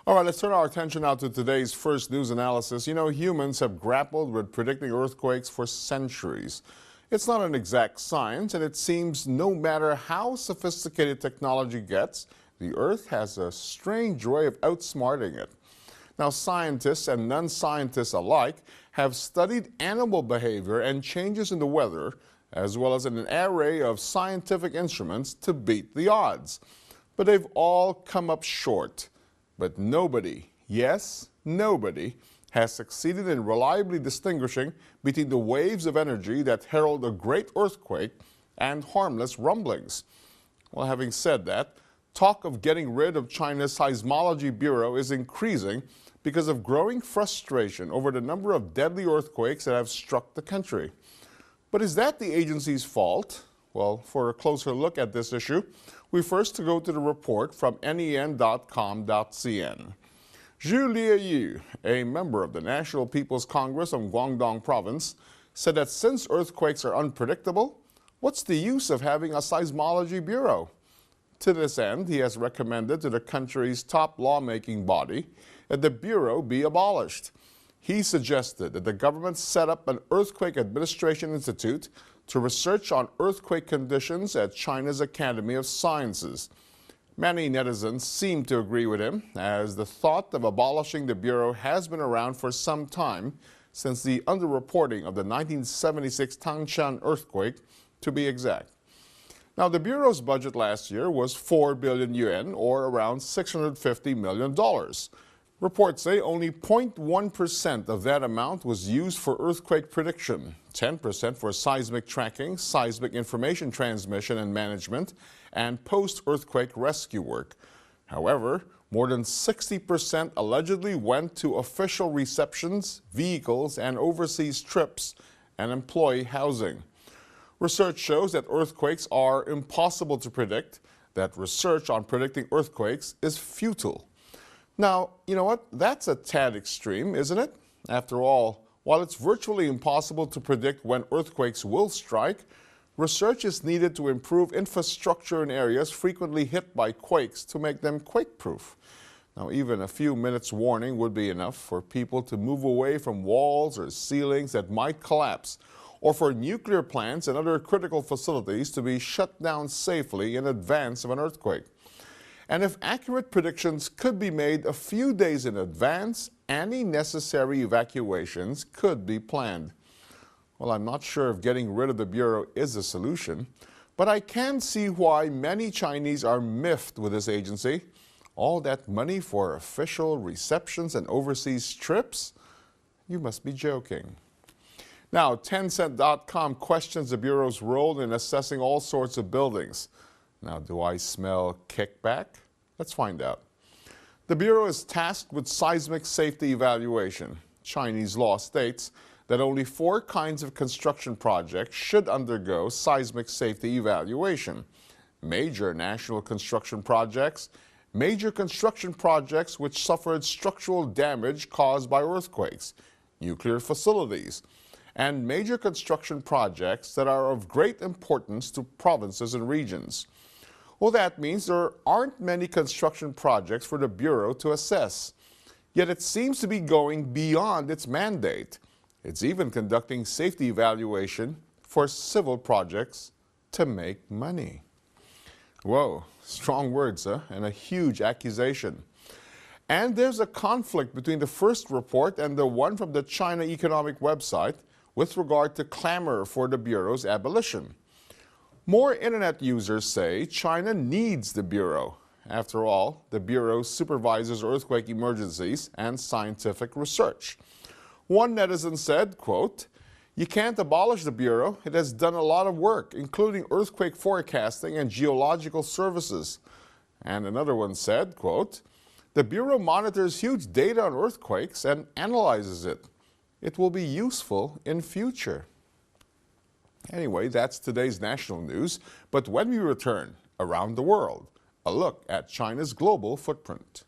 All right, let's turn our attention now to today's first news analysis. You know, humans have grappled with predicting earthquakes for centuries. It's not an exact science, and it seems no matter how sophisticated technology gets, the Earth has a strange way of outsmarting it. Now, scientists and non-scientists alike have studied animal behavior and changes in the weather, as well as an array of scientific instruments to beat the odds. But they've all come up short. But nobody, yes, nobody, has succeeded in reliably distinguishing between the waves of energy that herald a great earthquake and harmless rumblings. Well, having said that, talk of getting rid of China's Seismology Bureau is increasing because of growing frustration over the number of deadly earthquakes that have struck the country. But is that the agency's fault? Well, for a closer look at this issue, we first go to the report from nen.com.cn. Zhu Liayu, a member of the National People's Congress of Guangdong Province, said that since earthquakes are unpredictable, what's the use of having a seismology bureau? To this end, he has recommended to the country's top lawmaking body that the bureau be abolished. He suggested that the government set up an Earthquake Administration Institute to research on earthquake conditions at China's Academy of Sciences. Many netizens seem to agree with him, as the thought of abolishing the Bureau has been around for some time, since the underreporting of the 1976 Tangshan earthquake, to be exact. Now, the Bureau's budget last year was 4 billion yuan, or around $650 million. Reports say only 0.1% of that amount was used for earthquake prediction, 10% for seismic tracking, seismic information transmission and management, and post-earthquake rescue work. However, more than 60% allegedly went to official receptions, vehicles, and overseas trips and employee housing. Research shows that earthquakes are impossible to predict, that research on predicting earthquakes is futile. Now, you know what? That's a tad extreme, isn't it? After all, while it's virtually impossible to predict when earthquakes will strike, research is needed to improve infrastructure in areas frequently hit by quakes to make them quake-proof. Now, even a few minutes warning would be enough for people to move away from walls or ceilings that might collapse, or for nuclear plants and other critical facilities to be shut down safely in advance of an earthquake. And if accurate predictions could be made a few days in advance, any necessary evacuations could be planned. Well, I'm not sure if getting rid of the Bureau is a solution, but I can see why many Chinese are miffed with this agency. All that money for official receptions and overseas trips? You must be joking. Now, Tencent.com questions the Bureau's role in assessing all sorts of buildings. Now, do I smell kickback? Let's find out. The Bureau is tasked with seismic safety evaluation. Chinese law states that only 4 kinds of construction projects should undergo seismic safety evaluation: major national construction projects, major construction projects which suffered structural damage caused by earthquakes, nuclear facilities, and major construction projects that are of great importance to provinces and regions. Well, that means there aren't many construction projects for the Bureau to assess. Yet it seems to be going beyond its mandate. It's even conducting safety evaluation for civil projects to make money. Whoa, strong words, huh? And a huge accusation. And there's a conflict between the first report and the one from the China Economic website with regard to clamor for the Bureau's abolition. More internet users say China needs the Bureau. After all, the Bureau supervises earthquake emergencies and scientific research. One netizen said, quote, "You can't abolish the Bureau. It has done a lot of work, including earthquake forecasting and geological services." And another one said, quote, "The Bureau monitors huge data on earthquakes and analyzes it. It will be useful in future." Anyway, that's today's national news. But when we return, around the world, a look at China's global footprint.